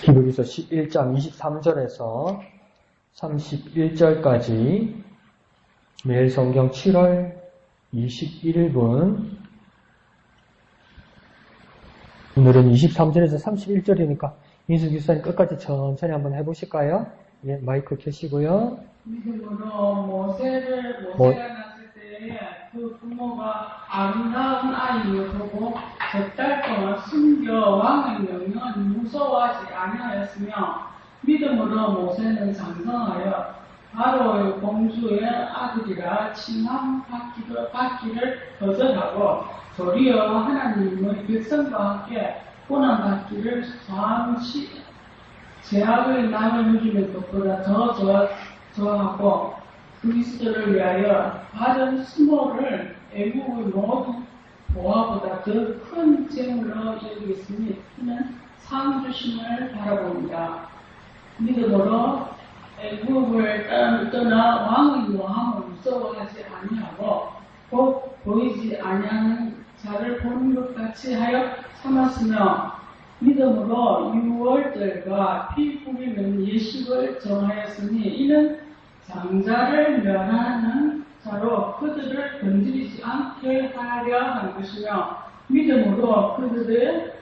기록에서 11장 23절에서 31절까지 매일 성경 7월 21분 오늘은 23절에서 31절이니까 민수 교사님 끝까지 천천히 한번 해보실까요? 예, 마이크 켜시고요. 믿음으로 모세가 낳았을 때에 그 부모가 아름다운 아이를 보고 석 달 동안 숨겨 왕의 명령을 무서워하지 아니하였으며 믿음으로 모세는 장성하여 바로의 공주의 아들이라 칭함 받기를 거절하고 도리어 하나님의 백성과 함께 고난받기를 잠시 제약의 남을 누리는 것보다 더 좋아하고 그리스도를 위하여 받은 수모를 애국의 모든 보화보다 더 큰 재물로 여기겠으니 이는 상 주심을 바라봅니다. 믿음으로 애국을 떠나 왕의 노함을 무서워하지 아니하고 곧 보이지 아니하는 자를 보는 것 같이 하여 삼았으며 믿음으로 유월절과 피 뿌리는 예식을 정하였으니 이는 장자를 면하는 자로 그들을 건드리지 않게 하려 한 것이며 믿음으로 그들의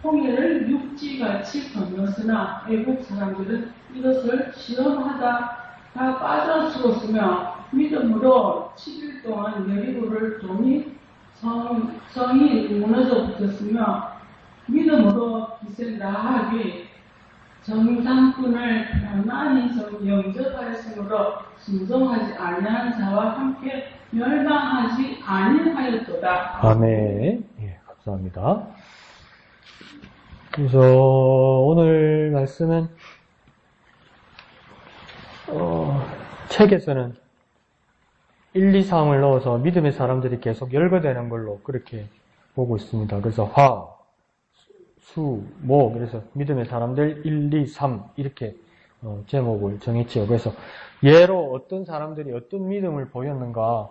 홍해를 육지같이 건넜으나 애국 사람들은 이것을 시험하다가 빠져 죽었으며 믿음으로 7일 동안 여리고를 도니 성이 무너져 붙었으며 믿음으로 기생 라합이 정상꾼을 편안히 영접하였으므로 순종하지 아니한 자와 함께 멸망하지 아니하였도다. 아멘. 예, 감사합니다. 그래서 오늘 말씀은 책에서는 1, 2, 3을 넣어서 믿음의 사람들이 계속 열거되는 걸로 그렇게 보고 있습니다. 그래서 화, 수, 목, 그래서 믿음의 사람들 1, 2, 3 이렇게 제목을 정했지요. 그래서 예로 어떤 사람들이 어떤 믿음을 보였는가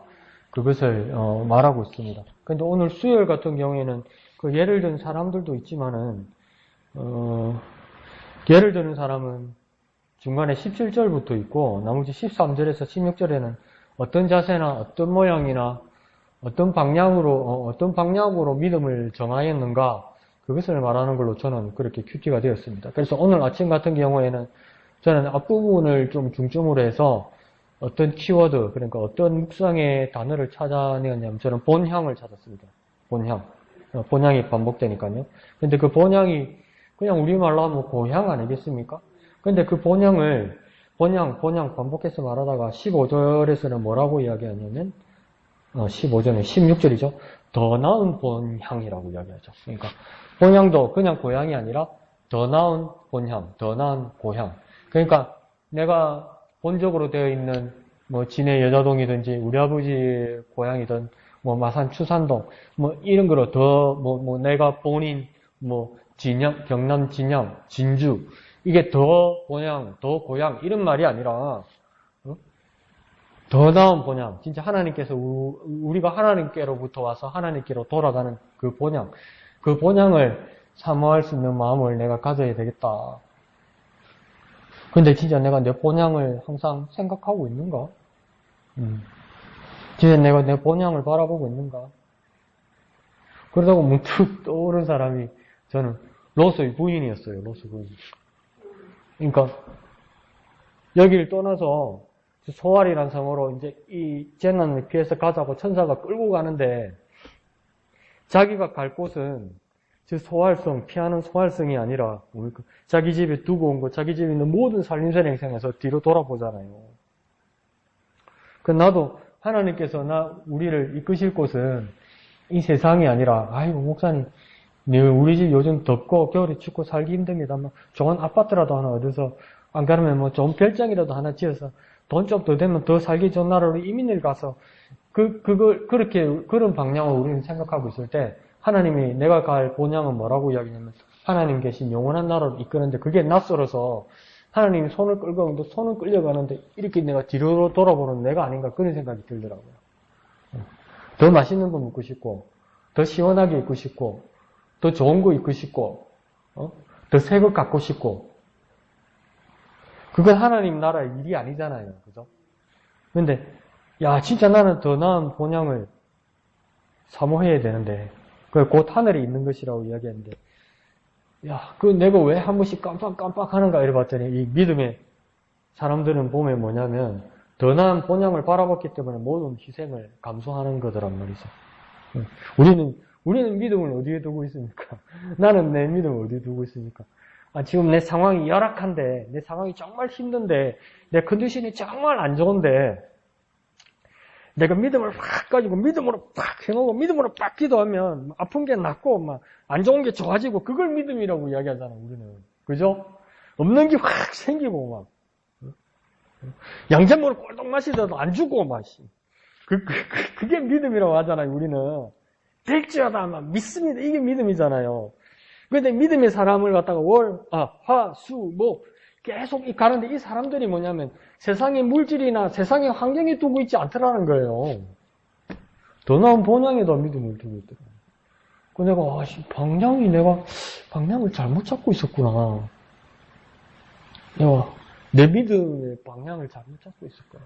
그것을 말하고 있습니다. 그런데 오늘 수요일 같은 경우에는 그 예를 든 사람들도 있지만은 예를 드는 사람은 중간에 17절부터 있고 나머지 13절에서 16절에는 어떤 자세나 어떤 모양이나 어떤 방향으로 믿음을 정하였는가 그것을 말하는 걸로 저는 그렇게 큐티가 되었습니다. 그래서 오늘 아침 같은 경우에는 저는 앞부분을 좀 중점으로 해서 어떤 키워드, 그러니까 어떤 묵상의 단어를 찾아내었냐면 저는 본향을 찾았습니다. 본향이 반복되니까요. 근데 그 본향이 그냥 우리말로 하면 고향 아니겠습니까? 근데 그 본향을 본향 반복해서 말하다가 15절에서는 뭐라고 이야기하냐면 15절에 16절이죠. 더 나은 본향이라고 이야기하죠. 그러니까 본향도 그냥 고향이 아니라 더 나은 본향, 더 나은 고향. 그러니까 내가 본적으로 되어 있는 뭐 진해 여자동이든지 우리 아버지의 고향이든 뭐 마산 추산동 뭐 이런 거로 더 내가 본인 뭐 진양, 경남 진양, 진주 이게 더 본향, 더 고향 이런 말이 아니라 더 나은 본향, 진짜 하나님께서 우리가 하나님께로부터 와서 하나님께로 돌아가는 그 본향, 그 본향을 사모할 수 있는 마음을 내가 가져야 되겠다. 근데 진짜 내가 내 본향을 항상 생각하고 있는가? 진짜 내가 내 본향을 바라보고 있는가? 그러다가 문득 떠오른 사람이 저는 로스의 부인이었어요. 로스 부인. 그러니까 여기를 떠나서 소알이란 성으로 이제 이 재난을 피해서 가자고 천사가 끌고 가는데 자기가 갈 곳은 저 소알성, 피하는 소알성이 아니라 자기 집에 두고 온 거, 자기 집에 있는 모든 살림살 행성에서 뒤로 돌아보잖아요. 그 나도 하나님께서 우리를 이끄실 곳은 이 세상이 아니라 아이고 목사님 우리 집 요즘 덥고 겨울이 춥고 살기 힘듭니다. 좋은 아파트라도 하나 얻어서 안 그러면 뭐 좋은 별장이라도 하나 지어서 돈 좀 더 되면 더 살기 좋은 나라로 이민을 가서 그런 방향으로 우리는 생각하고 있을 때 하나님이 내가 갈 본향은 뭐라고 이야기냐면 하나님 계신 영원한 나라로 이끄는데 그게 낯설어서 하나님이 손을 끌려가는데 이렇게 내가 뒤로 돌아보는 내가 아닌가 그런 생각이 들더라고요. 더 맛있는 거 먹고 싶고 더 시원하게 입고 싶고 더 좋은 거 입고 싶고 더 새 거 갖고 싶고 그건 하나님 나라의 일이 아니잖아요. 그죠? 근데, 야, 진짜 나는 더 나은 본향을 사모해야 되는데, 그 곧 하늘에 있는 것이라고 이야기했는데, 야, 그 내가 왜 한 번씩 깜빡깜빡 하는가 이래봤더니, 이 믿음의 사람들은 보면 뭐냐면, 더 나은 본향을 바라봤기 때문에 모든 희생을 감수하는 거더란 말이죠. 우리는 믿음을 어디에 두고 있습니까? 나는 내 믿음을 어디에 두고 있습니까? 아, 지금 내 상황이 열악한데, 내 상황이 정말 힘든데, 내 컨디션이 정말 안 좋은데, 내가 믿음을 확 가지고 믿음으로 팍 해놓고 믿음으로 팍 기도하면 아픈 게 낫고 막 안 좋은 게 좋아지고 그걸 믿음이라고 이야기하잖아 우리는. 그죠? 없는 게 확 생기고 막 양잿물을 꼴떡 마시더라도 안 죽고 막 그게 믿음이라고 하잖아요 우리는. 될지어다 막 믿습니다. 이게 믿음이잖아요. 근데 믿음의 사람을 갖다가 화, 수, 목 계속 가는데 이 사람들이 뭐냐면 세상의 물질이나 세상의 환경에 두고 있지 않더라는 거예요. 더 나은 본향에다 믿음을 두고 있더라고요. 그 내가 방향을 잘못 잡고 있었구나. 내 믿음의 방향을 잘못 잡고 있었구나.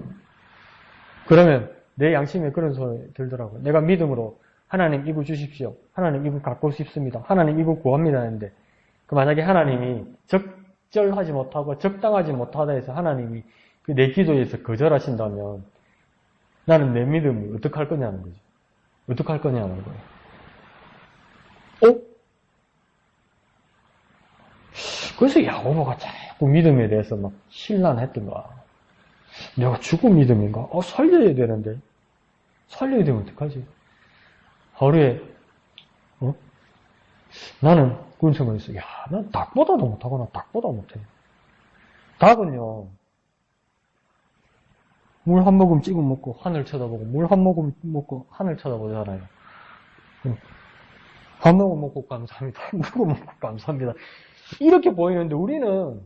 그러면 내 양심에 그런 소리 들더라고요. 내가 믿음으로 하나님 이거 주십시오. 하나님 이거 갖고 싶습니다. 하나님 이거 구합니다 했는데 만약에 하나님이 적절하지 못하고 적당하지 못하다 해서 하나님이 그 내 기도에서 거절하신다면 나는 내 믿음을 어떻게 할 거냐는 거죠. 어떻게 할 거냐는 거예요. 그래서 야고보가 자꾸 믿음에 대해서 막 신란했던 거야. 내가 죽은 믿음인가? 살려야 되는데. 살려야 되면 어떡하지? 하루에 나는 그런 생각을 했어. 야, 난 닭보다도 못하거나 닭보다 못해. 닭은요, 물 한 모금 찍어 먹고 하늘 쳐다보고, 물 한 모금 먹고 하늘 쳐다보잖아요. 한 모금 먹고 감사합니다. 한 모금 먹고 감사합니다. 이렇게 보이는데 우리는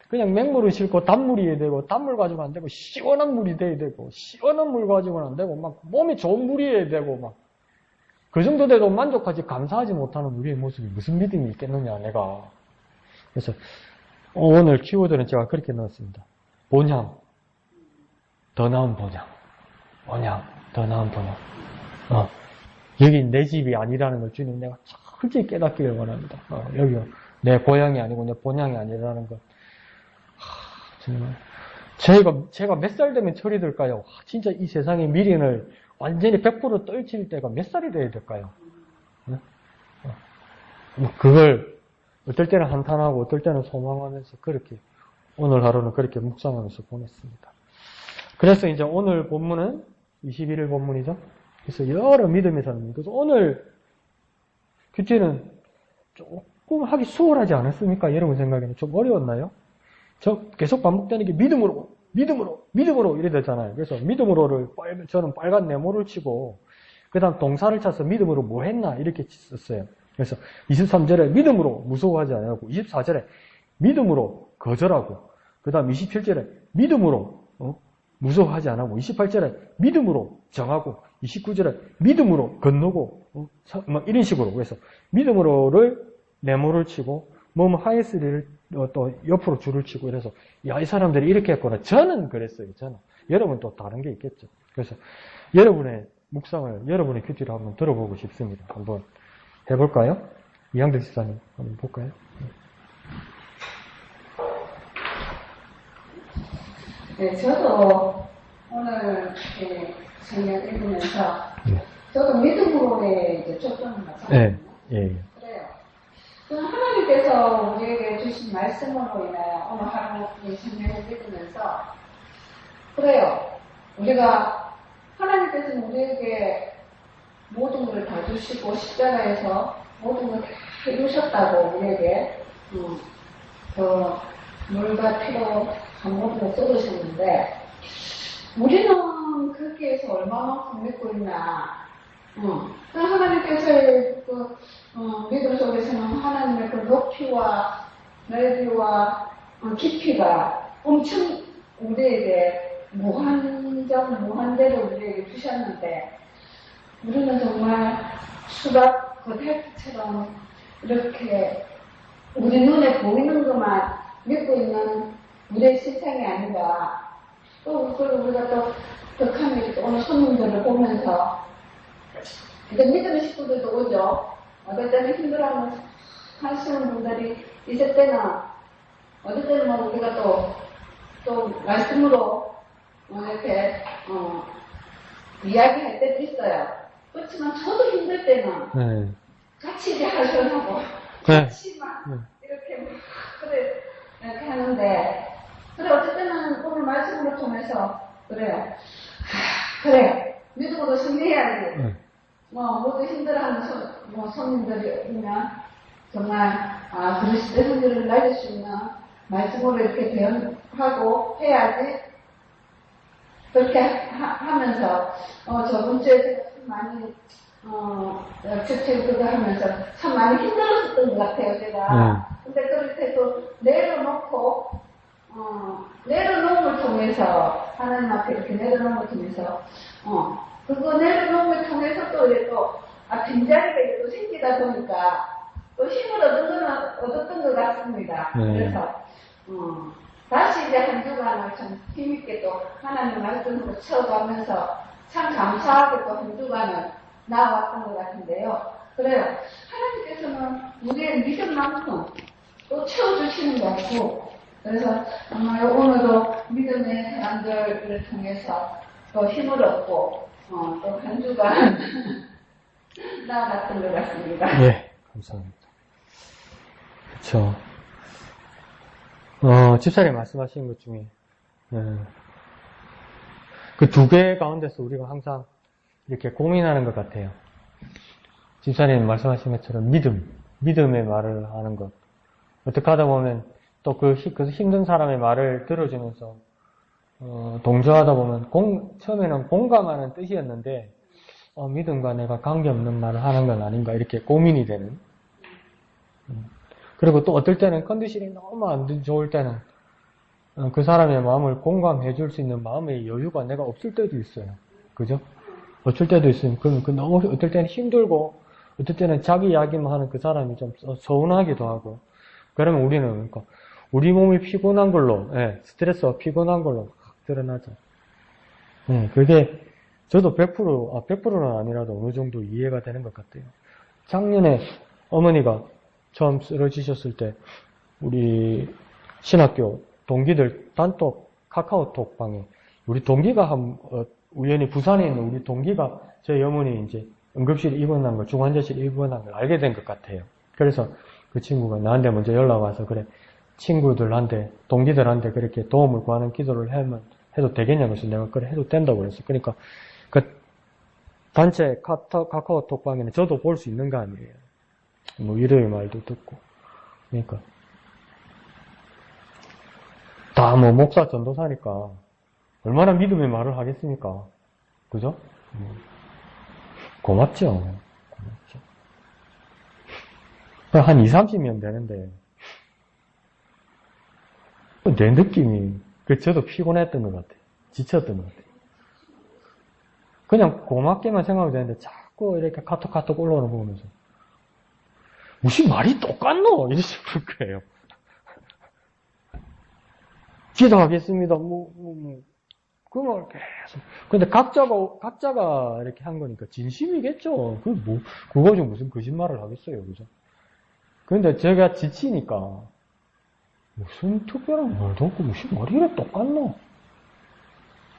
그냥 맹물을 싣고 단물이 되고, 단물 가지고 안 되고, 시원한 물이 돼야 되고, 시원한 물 가지고는 안 되고, 막 몸이 좋은 물이어야 되고, 막 그 정도 돼도 만족하지 감사하지 못하는 우리의 모습이 무슨 믿음이 있겠느냐 내가. 그래서 오늘 키워드는 제가 그렇게 넣었습니다. 본향, 더 나은 본향. 본향, 더 나은 본향. 여기 내 집이 아니라는 걸 주님 내가 철저히 깨닫기를 원합니다. 여기요. 내 고향이 아니고 내 본향이 아니라는 것. 정말 제가 몇 살 되면 철이 들까요? 진짜 이 세상의 미련을 완전히 100% 떨칠 때가 몇 살이 돼야 될까요? 그걸 어떨 때는 한탄하고 어떨 때는 소망하면서 그렇게 오늘 하루는 그렇게 묵상하면서 보냈습니다. 그래서 이제 오늘 본문은 21일 본문이죠. 그래서 여러 믿음의 사람입니다. 그래서 오늘 큐티는 조금 하기 수월하지 않았습니까? 여러분 생각에는 좀 어려웠나요? 계속 반복되는 게 믿음으로 이래 되잖아요. 그래서 믿음으로를 저는 빨간 네모를 치고 그 다음 동사를 쳐서 믿음으로 뭐 했나 이렇게 썼어요. 그래서 23절에 믿음으로 무서워하지 않고 24절에 믿음으로 거절하고 그 다음 27절에 믿음으로 무서워하지 않고 28절에 믿음으로 정하고 29절에 믿음으로 건너고 뭐 이런 식으로. 그래서 믿음으로를 네모를 치고 하에스리를 또 옆으로 줄을 치고 이래서 야, 이 사람들이 이렇게 했구나. 저는 그랬어요. 저는. 여러분 또 다른 게 있겠죠. 그래서 여러분의 묵상을 여러분의 큐티를 한번 들어보고 싶습니다. 한번 해볼까요? 이양들 집사님 한번 볼까요? 네, 저도 오늘 성경 읽으면서 저도 믿음으로의 이제 초점을 맞췄거든요. 예. 그래요. 하나님께서 우리에게 주신 말씀으로 인하여 오늘 하루 이 성경을 읽으면서 그래요. 우리가 하나님께서는 우리에게 모든 것을 다 주시고 십자가에서 모든 걸 다 해주셨다고 우리에게 더 물과 피로 모든 걸 쏟으셨는데 우리는 거기에서 얼마만큼 믿고 있나. 하나님께서의 믿음 속에서는 하나님의 그 높이와 넓이와 깊이가 엄청 우리에게 무한대로 우리에게 주셨는데 우리는 정말 수박 겉핥기처럼 이렇게 우리 눈에 보이는 것만 믿고 있는 우리의 신상이 아닌가. 또, 그리고 우리가 또, 덕하면 오늘 손님들을 보면서, 이제 믿음의 식구들도 오죠. 어떨 때는 힘들어하는, 하시는 분들이 있을 때는, 어떨 때는 뭐 우리가 또 말씀으로, 이렇게, 이야기할 때도 있어요. 그렇지만 저도 힘들 때는, 네. 같이 이제 하셔하고 네. 같이 막 이렇게 막 그래 이렇게 하는데 그래 어쨌든 오늘 말씀으로 통해서 그래요. 그래 믿음으로 승리해야지. 네. 뭐 모두 힘들어하는 손님들이 오면 정말 그리스도의 승리를 날릴 수 있는 말씀으로 이렇게 대응하고 해야지. 그렇게 하면서 저번 주에 제가 참 많이 주책 그거 하면서 참 많이 힘들었었던 것 같아요, 제가. 근데 그렇게 또 내려놓고, 내려놓음을 통해서, 하나님 앞에 이렇게 내려놓음을 통해서, 그거 내려놓음을 통해서 또 이렇게 빈자리가 또 생기다 보니까 또 힘을 얻었던 것 같습니다. 그래서, 다시 이제 한 주간을 참 힘있게 또 하나님 말씀으로 채워가면서 참 감사하게 또 한 주간을 나아왔던 것 같은데요. 그래요. 하나님께서는 우리의 믿음만큼 또 채워주시는 것 같고, 그래서 정말 오늘도 믿음의 사람들을 통해서 또 힘을 얻고, 또 한 주간 나아갔던 것 같습니다. 네, 감사합니다. 그렇죠. 집사님 말씀하신 것 중에, 그 두 개 가운데서 우리가 항상 이렇게 고민하는 것 같아요. 집사님 말씀하신 것처럼 믿음의 말을 하는 것. 어떻게 하다 보면 또 그 힘든 사람의 말을 들어주면서, 동조하다 보면 처음에는 공감하는 뜻이었는데, 믿음과 내가 관계없는 말을 하는 건 아닌가, 이렇게 고민이 되는. 그리고 또 어떨 때는 컨디션이 너무 안 좋을 때는 그 사람의 마음을 공감해 줄 수 있는 마음의 여유가 내가 없을 때도 있어요. 그죠? 어쩔 때도 있으면 너무 어떨 때는 힘들고 어떨 때는 자기 이야기만 하는 그 사람이 좀 서운하기도 하고 그러면 우리는 그러니까 우리 몸이 피곤한 걸로 스트레스가 피곤한 걸로 확 드러나죠. 그게 저도 100%는 아니라도 어느 정도 이해가 되는 것 같아요. 작년에 어머니가 처음 쓰러지셨을 때 우리 신학교 동기들 단톡 카카오톡 방에 우리 동기가 우연히 부산에 있는 우리 동기가 저희 어머니 이제 응급실 입원한 걸 중환자실 입원한 걸 알게 된 것 같아요. 그래서 그 친구가 나한테 먼저 연락 와서 그래 친구들한테 동기들한테 그렇게 도움을 구하는 기도를 해도 되겠냐고 해서 내가 그래 해도 된다고 그랬어. 그러니까 그 단체 카카오톡 방에는 저도 볼 수 있는 거 아니에요. 뭐 위로의 말도 듣고 그러니까 다 뭐 목사 전도사니까 얼마나 믿음의 말을 하겠습니까? 그죠? 고맙죠. 한 2, 30명 되는데 내 느낌이 저도 피곤했던 것 같아요. 지쳤던 것 같아요. 그냥 고맙게만 생각이 되는데 자꾸 이렇게 카톡 올라오는 거 보면서 무슨 말이 똑같노? 이래 싶을 거예요. 기도하겠습니다. 그 말 계속. 근데 각자가 이렇게 한 거니까 진심이겠죠. 그거 좀 무슨 거짓말을 하겠어요. 그죠? 근데 제가 지치니까 무슨 특별한 말도 없고 무슨 말이 이래 똑같노?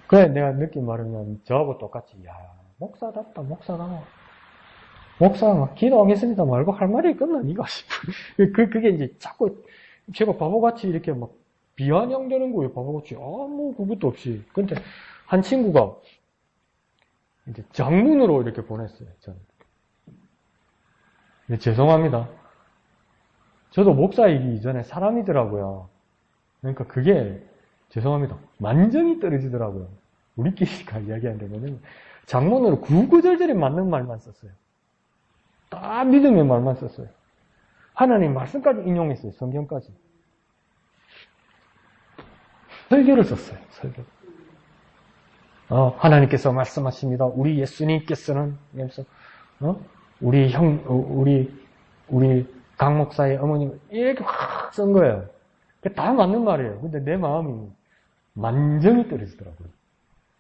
그래, 내가 느낀 말은 저하고 똑같이, 야, 목사답다, 목사가 막 기도하겠습니다 말고 할 말이 끝나니까 싶어. 그게 이제 자꾸 제가 바보같이 이렇게 막 비아냥되는 거예요, 바보같이. 뭐, 그것도 없이. 근데 한 친구가 이제 장문으로 이렇게 보냈어요, 저는. 근데 죄송합니다. 저도 목사이기 이전에 사람이더라고요. 그러니까 그게, 죄송합니다. 완전히 떨어지더라고요. 우리끼리가 이야기하는데 뭐냐면, 장문으로 구구절절히 맞는 말만 썼어요. 다 믿음의 말만 썼어요. 하나님 말씀까지 인용했어요, 성경까지. 설교를 썼어요, 설교. 하나님께서 말씀하십니다. 우리 예수님께서는, 우리 강 목사의 어머님, 이렇게 확 쓴 거예요. 다 맞는 말이에요. 근데 내 마음이 만정이 떨어지더라고요.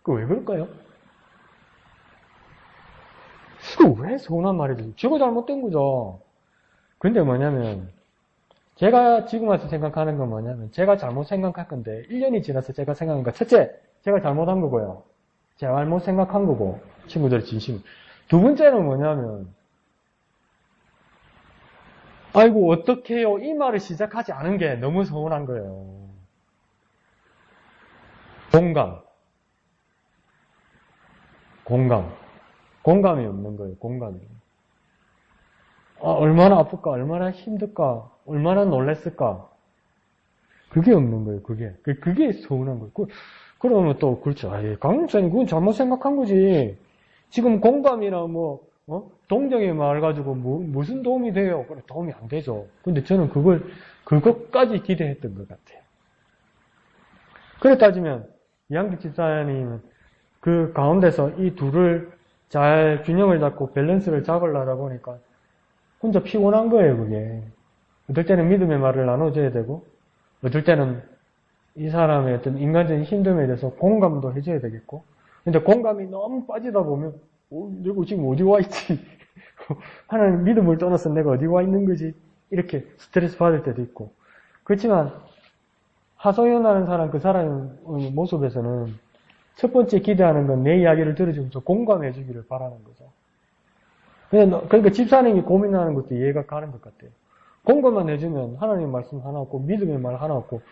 그 왜 그럴까요? 왜 서운한 말이지? 제가 잘못된 거죠. 근데 뭐냐면, 제가 지금 와서 생각하는 건 뭐냐면, 제가 잘못 생각할 건데, 1년이 지나서 제가 생각하는 거, 첫째, 제가 잘못한 거고요. 제가 잘못 생각한 거고, 친구들의 진심. 두 번째는 뭐냐면, 아이고, 어떡해요. 이 말을 시작하지 않은 게 너무 서운한 거예요. 공감이 없는 거예요, 공감이. 얼마나 아플까, 얼마나 힘들까, 얼마나 놀랬을까. 그게 없는 거예요, 그게 서운한 거예요. 그러면 또, 그렇죠. 강 목사님, 그건 잘못 생각한 거지. 지금 공감이나 동정의 말 가지고 무슨 도움이 돼요? 그래, 도움이 안 되죠. 근데 저는 그것까지 기대했던 것 같아요. 그래 따지면, 이한기 집사님은 그 가운데서 이 둘을 잘 균형을 잡고 밸런스를 잡으려다 보니까 혼자 피곤한 거예요, 그게. 어떨 때는 믿음의 말을 나눠줘야 되고, 어떨 때는 이 사람의 어떤 인간적인 힘듦에 대해서 공감도 해줘야 되겠고, 근데 공감이 너무 빠지다 보면, 내가 지금 어디 와 있지? 하나님 믿음을 떠나서 내가 어디 와 있는 거지? 이렇게 스트레스 받을 때도 있고. 그렇지만, 하소연하는 사람, 그 사람의 모습에서는 첫 번째 기대하는 건 내 이야기를 들어주면서 공감해 주기를 바라는 거죠. 그러니까 집사님이 고민하는 것도 이해가 가는 것 같아요. 공감만 해주면 하나님 말씀 하나 없고 믿음의 말 하나 없고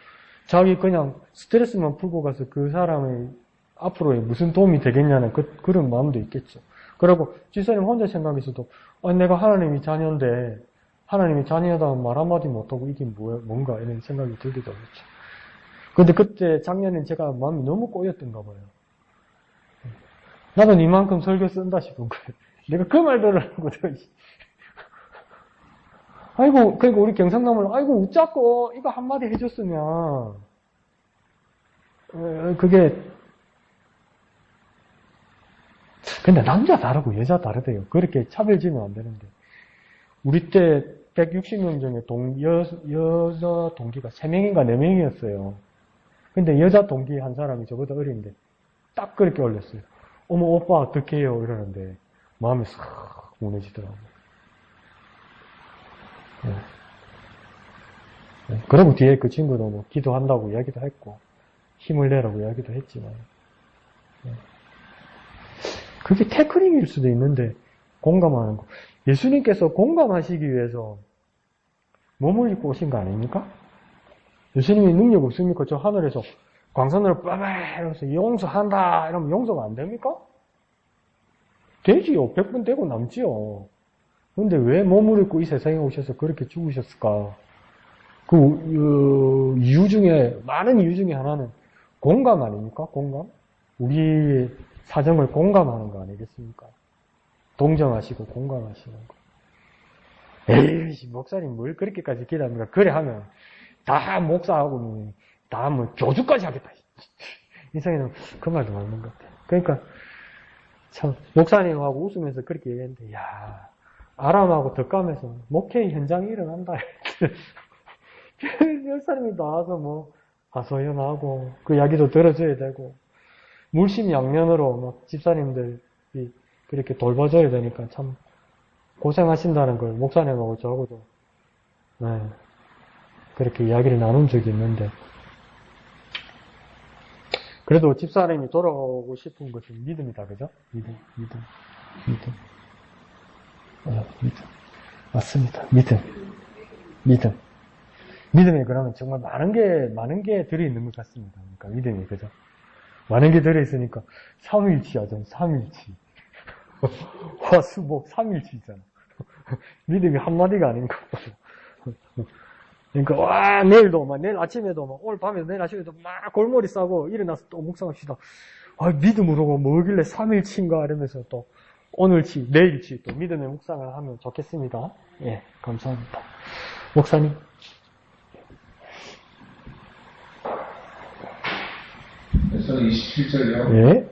자기 그냥 스트레스만 풀고 가서 그 사람의 앞으로에 무슨 도움이 되겠냐는 그런 마음도 있겠죠. 그리고 집사님 혼자 생각해서도 내가 하나님이 자녀인데 하나님이 자녀다운 말 한마디 못하고 이게 뭔가 이런 생각이 들기도 하겠죠. 근데 그때 작년엔 제가 마음이 너무 꼬였던가 봐요. 나도 이만큼 설교 쓴다 싶은 거예요. 내가 그 말 들으라고. 아이고, 그러니까 우리 경상남을, 아이고, 웃자고, 이거 한마디 해줬으면, 근데 남자 다르고 여자 다르대요. 그렇게 차별 지면 안 되는데. 우리 때 160명 중에 여자 동기가 3명인가 4명이었어요. 근데 여자 동기 한 사람이 저보다 어린데, 딱 그렇게 올렸어요. 어머, 오빠, 어떡해요? 이러는데, 마음이 싹 무너지더라고요. 그러고 뒤에 그 친구도 뭐 기도한다고 이야기도 했고, 힘을 내라고 이야기도 했지만, 그게 태클링일 수도 있는데, 공감하는 거. 예수님께서 공감하시기 위해서 몸을 입고 오신 거 아닙니까? 예수님이 능력 없습니까? 저 하늘에서 광선으로 빠바 이러면서 용서한다 이러면 용서가 안 됩니까? 되지요. 100번 되고 남지요. 근데 왜 몸을 입고 이 세상에 오셔서 그렇게 죽으셨을까? 이유 중에, 많은 이유 중에 하나는 공감 아닙니까? 공감? 우리의 사정을 공감하는 거 아니겠습니까? 동정하시고 공감하시는 거. 에이, 목사님 뭘 그렇게까지 기도합니까? 그래 하면 다 목사하고는 다 뭐 교주까지 하겠다. 이상에는 그 말도 맞는 것 같아요. 그러니까 참 목사님하고 웃으면서 그렇게 얘기했는데, 야, 아람하고 덕감에서 목회 현장이 일어난다. 몇 사람이 나와서 뭐 하소연하고 그 이야기도 들어줘야 되고 물심양면으로 막 집사님들이 그렇게 돌봐줘야 되니까 참 고생하신다는 걸 목사님하고 저하고도 그렇게 이야기를 나눈 적이 있는데, 그래도 집사님이 돌아오고 싶은 것은 믿음이다, 그죠? 믿음. 맞습니다. 믿음에 그러면 정말 많은 게 들어있는 것 같습니다. 그러니까 믿음이, 그죠? 많은 게 들어있으니까 삼일치 하잖아, 삼일치. 화수목 삼일치잖아. 믿음이 한마디가 아닌 거. 그러니까 내일 아침에도 막 오늘 밤에도 내일 아침에도 막 골머리 싸고 일어나서 또 묵상합시다. 믿음으로 뭐길래 3일치인가 이러면서 또 오늘치, 내일치 또 믿음의 묵상을 하면 좋겠습니다. 예, 감사합니다. 목사님. 그래서 27절이요. 예.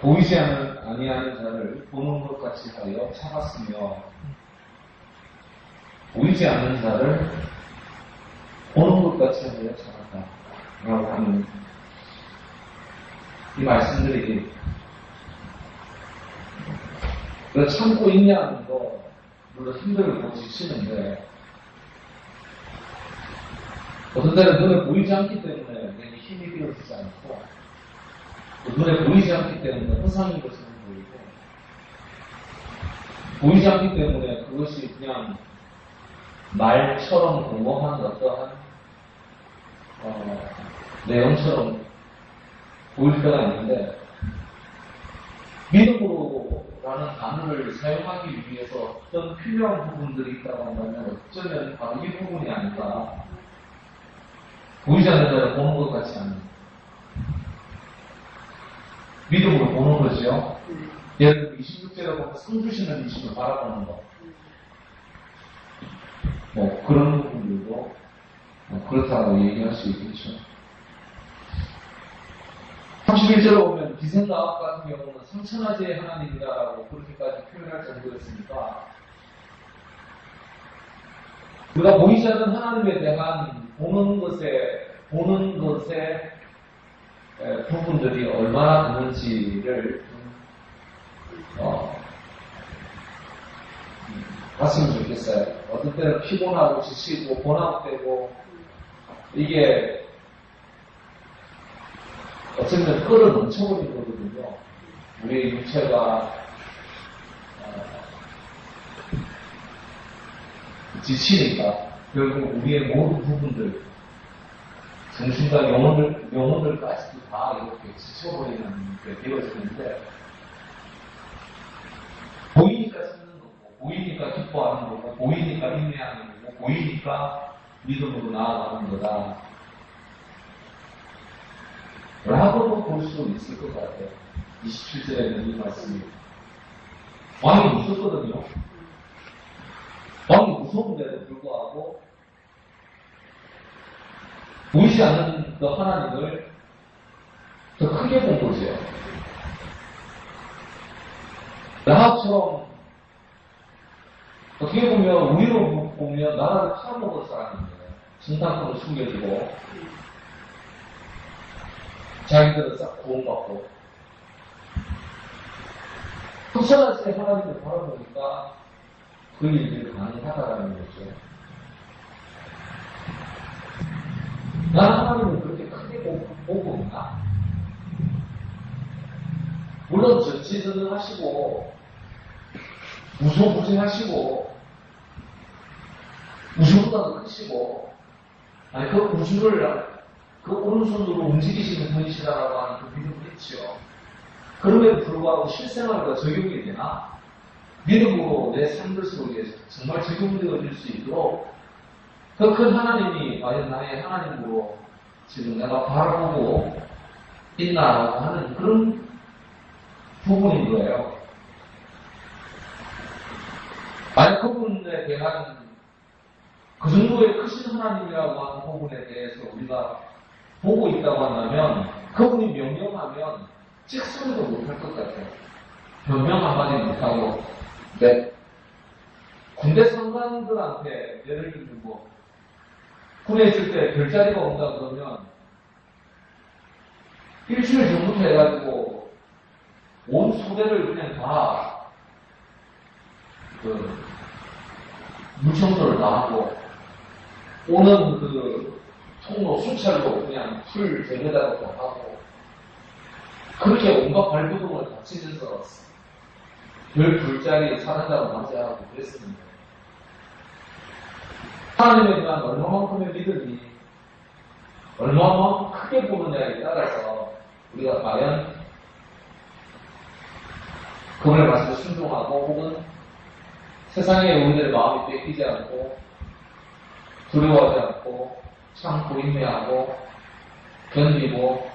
보이지 아니하는 자를 보는 것 같이 하여 참았으며 보이지 않는 자를 보는 것 같이 하여 잘한다. 라고 하는 이 말씀들이 참고 있냐는 거 물론 힘들고 지치는데 어떤 때는 눈에 보이지 않기 때문에 괜히 힘이 들어지지 않고 또 눈에 보이지 않기 때문에 허상인 것처럼 보이고 보이지 않기 때문에 그것이 그냥 말처럼 공허한 어떠한 내용처럼 보일 때가 있는데 믿음으로라는 단어를 사용하기 위해서 어떤 필요한 부분들이 있다고 한다면 어쩌면 바로 이 부분이 아닐까. 보이지 않는 자를 보는 것 같지 않은 믿음으로 보는 거죠. 예를 들어 26절에 보면 상 주시는 이심을 바라보는 것 그런 부분들도 그렇다고 얘기할 수 있겠죠. 31절에 보면 기생가압 같은 경우는 삼천하제의 하나님이다라고 그렇게까지 표현할 정도였으니까 우리가 보이지 않는 하나님에 대한 보는 것의 부분들이 얼마나 되는지를 봤으면 좋겠어요. 어떤 때는 피곤하고 지치고 번아웃되고 이게 어쩌면 끌어 넘쳐버린 거거든요. 우리의 육체가 지치니까 결국 우리의 모든 부분들 정신과 영혼들까지도 다 이렇게 지쳐버리는 게 되어지는데 보이니까 찾는 거고 보이니까 기뻐하는 거고 보이니까 인내하는 거고 보이니까 믿음으로 나아가는 거다 라고도 볼 수 있을 것 같아요. 27절에는 이 말씀이 왕이 무섭거든요. 왕이 무서운데도 불구하고 보이지 않는 그 하나님을 더 크게 본 거죠. 라합처럼 어떻게 보면 우리로 보면 나라를 팔아먹은 사람인데 정탐꾼을 숨겨주고 자기들은 싹 구원받고 흑선한테 하나님을 바라보니까 그 일들이 가능하다라는 거죠. 나는 하나님을 그렇게 크게 보고 있나? 물론 전지전능하시고 무소부지하시고 우주보다도 크시고 아니 그 우주를 그 오른손으로 움직이시는 분이시다라고 하는 그 믿음을 했죠. 그럼에도 불구하고 실생활과 적용이 되나? 믿음으로 내 삶들 속에 정말 적용되어질 수 있도록 그 큰 하나님이 과연 나의 하나님으로 지금 내가 바라보고 있나라고 하는 그런 부분인 거예요. 만약 그분에 대한 그 정도의 크신 하나님이라고 하는 부분에 대해서 우리가 보고 있다고 한다면 그분이 명령하면 찍소리도 못할 것 같아요. 변명 한마디 못하고 군대 상관들한테 예를 들면 군에 있을 때 별자리가 온다 그러면 일주일 전부터 해가지고 온 소대를 그냥 다 물청소를 다 하고 오는 그 통로 순찰로 그냥 풀 대매다가 다 하고 그렇게 온갖 발부동을 다 치면서 별 불자리 사는다고 맞이하고 그랬습니다. 하나님에 대한 얼마만큼의 믿음이 얼마만큼 크게 보느냐에 따라서 우리가 과연 그분의 말씀에 순종하고 혹은 세상의 우리들의 마음이 뺏기지 않고 두려워하지 않고 참고 인내하고 견디고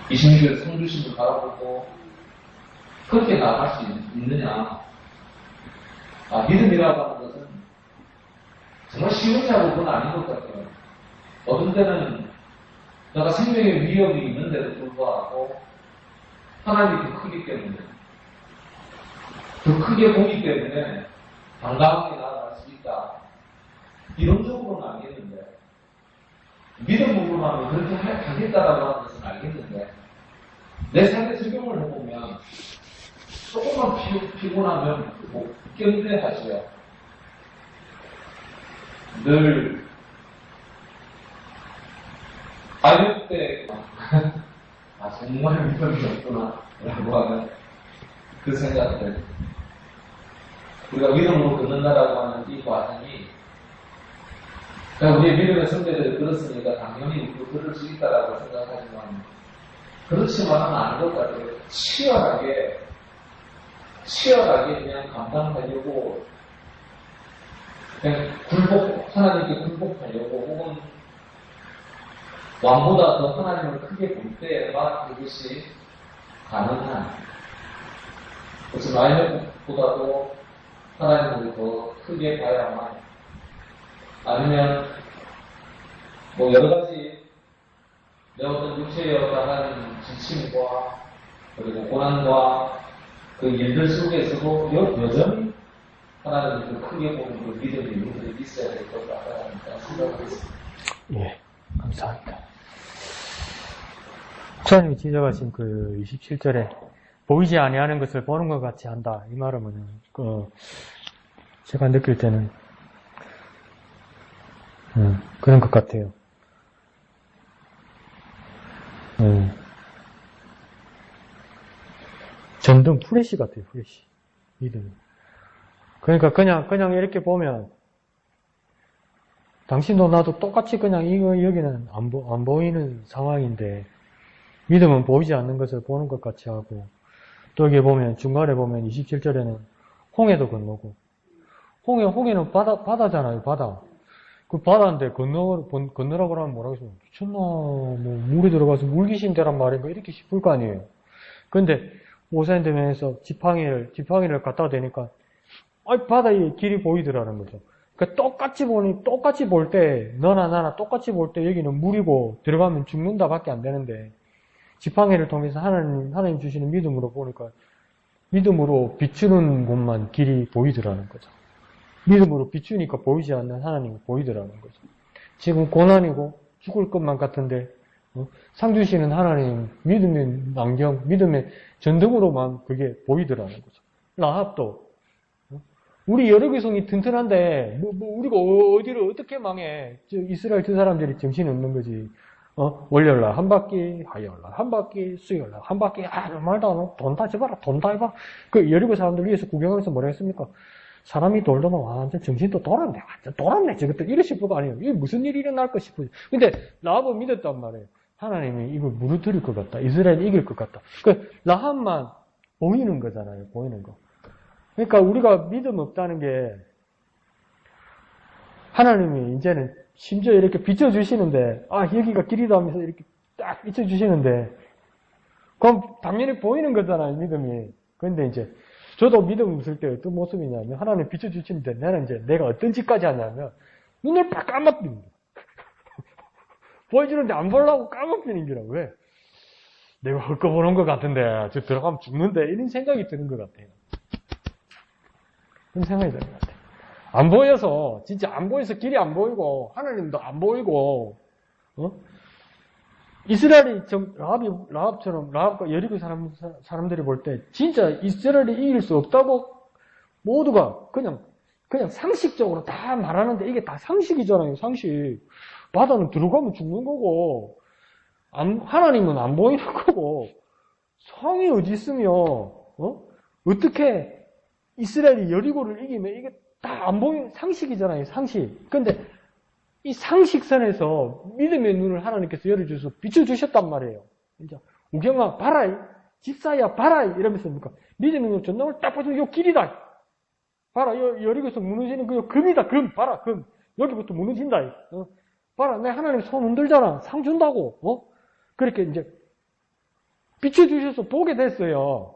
26일 성주심을 바라보고 그렇게 나아갈 수 있느냐. 믿음이라고 하는 것은 정말 쉬운 작업은 아닌 것 같아요. 어떤 때는 내가 생명의 위협이 있는데도 불구하고 하나님이 더 크기 때문에 더 크게 보기 때문에 당당하게 나아갈 수 있다. 이론적으로는 알겠는데, 믿음으로만 그렇게 하겠다라고 하는 것은 알겠는데, 내 삶에 적용을 해보면, 조금만 피곤하면 뭐 견뎌하지요. 늘 IMF 때 정말 믿음이 없구나 라고 하는 그 생각들, 우리가 믿음으로 걷는다라고 하는 이 과정이, 우리의 믿음의 선배들이 그렇으니까 당연히 그럴 수 있다라고 생각하지만 그렇지만은 아닌 것 같아요. 치열하게 그냥 감당하려고, 그냥 하나님께 굴복하려고, 혹은 왕보다 더 하나님을 크게 볼 때만 그것이 가능한, 무슨 IMF보다도 하나님을 더 크게 봐야만, 아니면 뭐 여러 가지 내 어떤 육체의 어떠한 지침과 그리고 고난과 그 일들 속에서도 여전히 하나님을 더 크게 보는 그 믿음이 우리들이 있어야 될 것 같다는 생각하겠습니다. 예, 감사합니다. 목사님이 지적하신 그 27절에 보이지 아니하는 것을 보는 것 같이 한다. 이 말은 제가 느낄 때는 그런 것 같아요. 전등 프레시 같아요, 프레시. 믿음이. 그러니까 그냥 이렇게 보면, 당신도 나도 똑같이 그냥 여기는 안 보이는 상황인데, 믿음은 보이지 않는 것을 보는 것 같이 하고, 또 여기 보면, 중간에 보면 27절에는 홍해도 건너고, 홍해는 바다잖아요, 바다. 그 바다인데 건너라고 하면 뭐라고 했어? 미쳤나? 뭐, 물에 들어가서 물귀신 되란 말인가? 이렇게 싶을 거 아니에요. 근데, 오산대면에서 지팡이를 갖다 대니까, 바다에 길이 보이더라는 거죠. 그러니까 똑같이 볼 때, 너나 나나 똑같이 볼 때 여기는 물이고, 들어가면 죽는다 밖에 안 되는데, 지팡이를 통해서 하나님 주시는 믿음으로 보니까, 믿음으로 비추는 곳만 길이 보이더라는 거죠. 믿음으로 비추니까 보이지 않는 하나님이 보이더라는 거죠. 지금 고난이고 죽을 것만 같은데 상 주시는 하나님, 믿음의 안경, 믿음의 전등으로만 그게 보이더라는 거죠. 라합도 우리 여러 개성이 튼튼한데 우리가 어디를 어떻게 망해? 이스라엘 두 사람들이 정신이 없는 거지. 월요일날 한 바퀴, 화요일날 한 바퀴, 수요일날 한 바퀴, 말도 안 하고 돈 다 집어라, 돈 다 해봐. 그 여리고 사람들 위에서 구경하면서 뭐라 했습니까? 사람이 돌더만 완전 정신도 돌았네. 완전 돌았네. 저것들 이래 싶을 거 아니에요. 이게 무슨 일이 일어날까 싶어요. 근데 라합은 믿었단 말이에요. 하나님이 이걸 무너뜨릴 것 같다. 이스라엘이 이길 것 같다. 그 라합만 보이는 거잖아요. 보이는 거. 그러니까 우리가 믿음 없다는 게 하나님이 이제는 심지어 이렇게 비춰주시는데 여기가 길이다 하면서 이렇게 딱 비춰주시는데 그럼 당연히 보이는 거잖아요. 믿음이. 그런데 이제 저도 믿음 없을 때 어떤 모습이냐면 하나님 비춰주시는데 나는 이제 내가 어떤 짓까지 하냐면 눈을 팍 까먹는 거야. 보여주는데 안 보려고 까먹는 거라. 왜? 내가 헐거보는 것 같은데 저 들어가면 죽는데 이런 생각이 드는 것 같아요. 그런 생각이 드는 것 같아요. 안 보여서 진짜 안 보여서 길이 안 보이고 하나님도 안 보이고 이스라엘이 라합처럼 라합과 여리고 사람들이 볼 때 진짜 이스라엘이 이길 수 없다고 모두가 그냥 상식적으로 다 말하는데 이게 다 상식이잖아요. 상식. 바다는 들어가면 죽는 거고 하나님은 안 보이는 거고 성이 어디 있으며 어떻게 이스라엘이 여리고를 이기면 이게 다 안 보이는 상식이잖아요. 상식. 근데 이 상식선에서 믿음의 눈을 하나님께서 열어주셔서 비춰주셨단 말이에요. 이제 우경아 봐라, 집사야 봐라 이러면서 믿음의 눈 전등을 딱 보시면 요 길이다. 봐라, 여리고서 무너지는 그 금이다. 금 봐라, 금 여기부터 무너진다. 봐라, 내 하나님 손 흔들잖아. 상 준다고. 그렇게 이제 비춰주셔서 보게 됐어요.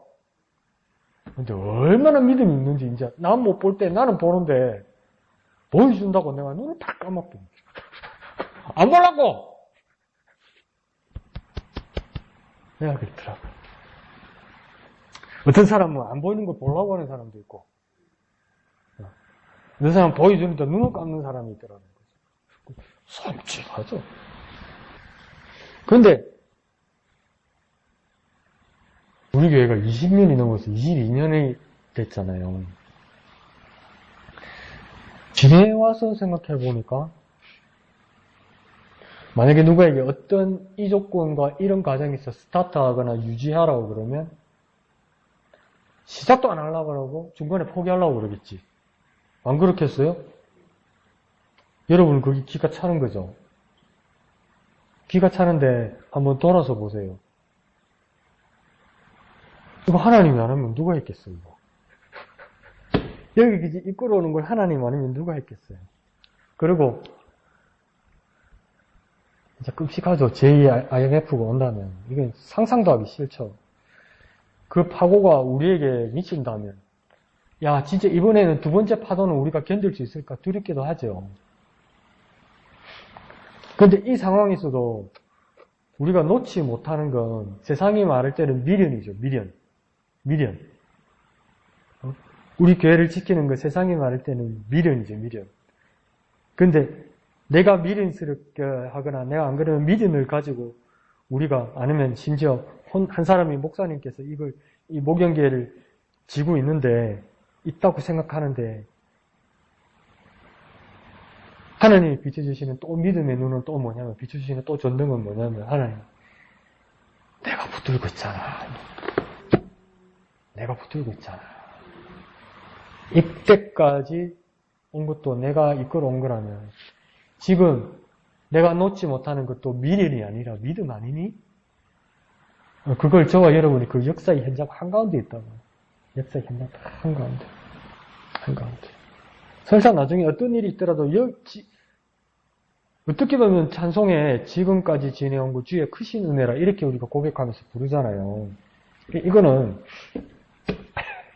근데 얼마나 믿음이 있는지 이제 난 못 볼 때 나는 보는데 보여준다고 내가 눈을 딱 까먹고 안 보려고 내가 그렇더라고. 어떤 사람은 안 보이는 걸 보려고 하는 사람도 있고 어떤 사람은 보여주는데 눈을 감는 사람이 있더라고요. 섬뜩하죠. 근데 우리 교회가 20년이 넘어서 22년이 됐잖아요. 지내와서 생각해보니까 만약에 누구에게 어떤 이 조건과 이런 과정이 있어 스타트하거나 유지하라고 그러면 시작도 안 하려고 그러고 중간에 포기하려고 그러겠지. 안 그렇겠어요? 여러분 거기 기가 차는 거죠. 기가 차는데 한번 돌아서 보세요. 이거 하나님이 안 하면 누가 했겠어요? 이거. 여기 이끌어오는 걸 하나님 아니면 누가 했겠어요? 그리고 진짜 끔찍하죠. 제2IMF가 온다면 이건 상상도 하기 싫죠. 그 파고가 우리에게 미친다면 야 진짜 이번에는 두 번째 파도는 우리가 견딜 수 있을까 두렵기도 하죠. 근데 이 상황에서도 우리가 놓지 못하는 건 세상이 말할 때는 미련이죠. 미련. 우리 교회를 지키는 건 세상이 말할 때는 미련이죠. 미련. 근데 내가 미련스럽게 하거나 내가 안 그러면 미련을 가지고 우리가 아니면 심지어 한 사람이 목사님께서 이 목영계를 지고 있다고 생각하는데 하나님이 비춰주시는 또 믿음의 눈은 또 뭐냐면 비춰주시는 또 전등은 뭐냐면 하나님 내가 붙들고 있잖아. 내가 붙들고 있잖아. 이때까지 온 것도 내가 이끌어온 거라면 지금 내가 놓지 못하는 것도 미련이 아니라 믿음 아니니? 그걸 저와 여러분이 그 역사의 현장 한가운데 있다고. 역사의 현장 한가운데. 설사 나중에 어떤 일이 있더라도 어떻게 보면 찬송에 지금까지 지내온 것 주의 크신 은혜라 이렇게 우리가 고백하면서 부르잖아요. 이거는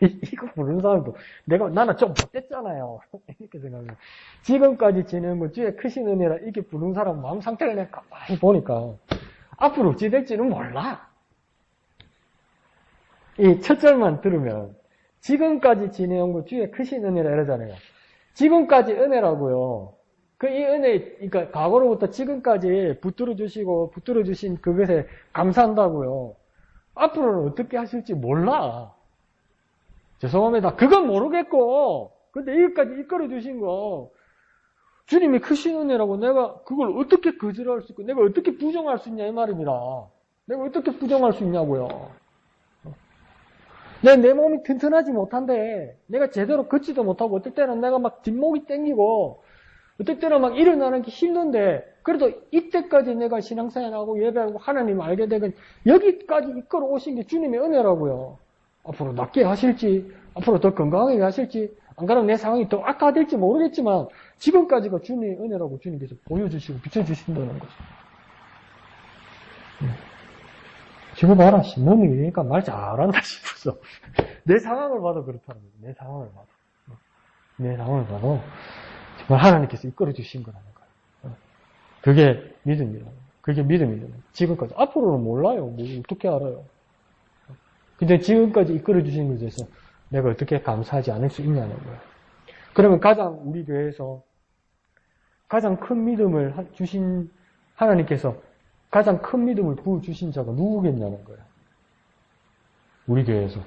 이거 부르는 사람도 나는 좀 못됐잖아요. 이렇게 생각해요. 지금까지 지내온 것 주의 크신 은혜라 이렇게 부르는 사람 마음 상태를 내가 가만히 보니까 앞으로 어찌 될지는 몰라. 이 첫 절만 들으면 지금까지 지내온 것 주의 크신 은혜라 이러잖아요. 지금까지 은혜라고요. 이 은혜, 그러니까 과거로부터 지금까지 붙들어 주신 그것에 감사한다고요. 앞으로는 어떻게 하실지 몰라. 죄송합니다. 그건 모르겠고, 근데 여기까지 이끌어 주신 거, 주님이 크신 은혜라고 내가 그걸 어떻게 거절할 수 있고, 내가 어떻게 부정할 수 있냐, 이 말입니다. 내가 어떻게 부정할 수 있냐고요. 내 몸이 튼튼하지 못한데, 내가 제대로 걷지도 못하고, 어떨 때는 내가 막 뒷목이 땡기고, 어떨 때는 막 일어나는 게 힘든데, 그래도 이때까지 내가 신앙생활하고 예배하고 하나님 알게 되면, 여기까지 이끌어 오신 게 주님의 은혜라고요. 앞으로 낫게 하실지, 앞으로 더 건강하게 하실지, 안 그러면 내 상황이 더 악화될지 모르겠지만, 지금까지가 주님의 은혜라고 주님께서 보여주시고 비춰주신다는 거죠. 지금 봐라, 신놈이 이러니까 말 잘한다 싶어서. 내 상황을 봐도 그렇다는 거죠. 내 상황을 봐도. 정말 하나님께서 이끌어 주신 거라는 거예요. 그게 믿음이에요. 그게 믿음이에요. 지금까지. 앞으로는 몰라요. 어떻게 알아요. 근데 지금까지 이끌어 주신 것에 대해서 내가 어떻게 감사하지 않을 수 있냐는 거예요. 그러면 우리 교회에서 가장 큰 믿음을 주신 하나님께서 가장 큰 믿음을 부어주신 자가 누구겠냐는 거예요. 우리 교회에서.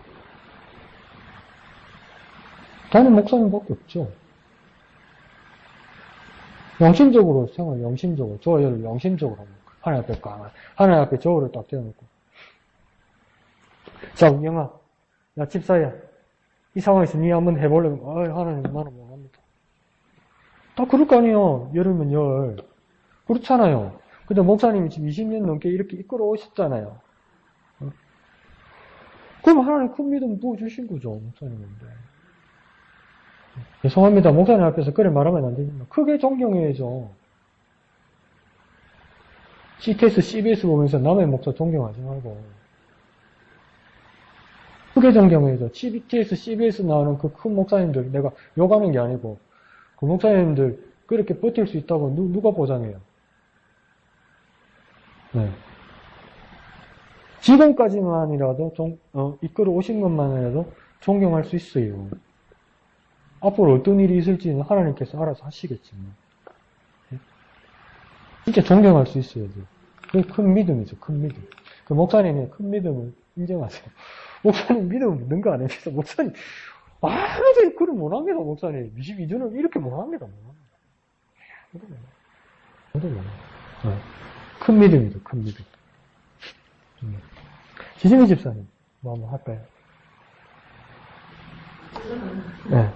다른 목사님밖에 없죠. 영심적으로 저를 영심적으로 하나님 앞에 하나님 앞에 저울을 딱 대어놓고 자, 영아, 야, 집사야, 이 상황에서 니 한번 해보려면, 하나님, 나는 못합니다. 다 그럴 거 아니에요. 열이면 열. 그렇잖아요. 근데 목사님이 지금 20년 넘게 이렇게 이끌어 오셨잖아요. 그럼 하나님 큰 믿음 부어주신 거죠, 목사님인데. 죄송합니다. 목사님 앞에서 그래 말하면 안 되지만, 크게 존경해야죠. CTS, CBS 보면서 남의 목사 존경하지 말고. 크게 존경해야죠. CTS, CBS 나오는 그 큰 목사님들, 내가 욕하는 게 아니고, 그 목사님들 그렇게 버틸 수 있다고 누가 보장해요? 네. 지금까지만이라도 이끌어 오신 것만이라도 존경할 수 있어요. 앞으로 어떤 일이 있을지는 하나님께서 알아서 하시겠지만. 진짜 존경할 수 있어야죠. 그게 큰 믿음이죠, 큰 믿음. 그 목사님의 큰 믿음을 인정하세요. 목사님 믿음은 믿는 거 아닙니다. 목사님, 아무도 그걸 못합니다, 목사님. 22주는 이렇게 못합니다, 못합니다. 큰 믿음이죠, 큰 믿음. 지승희 집사님, 뭐 한번 할까요? 네.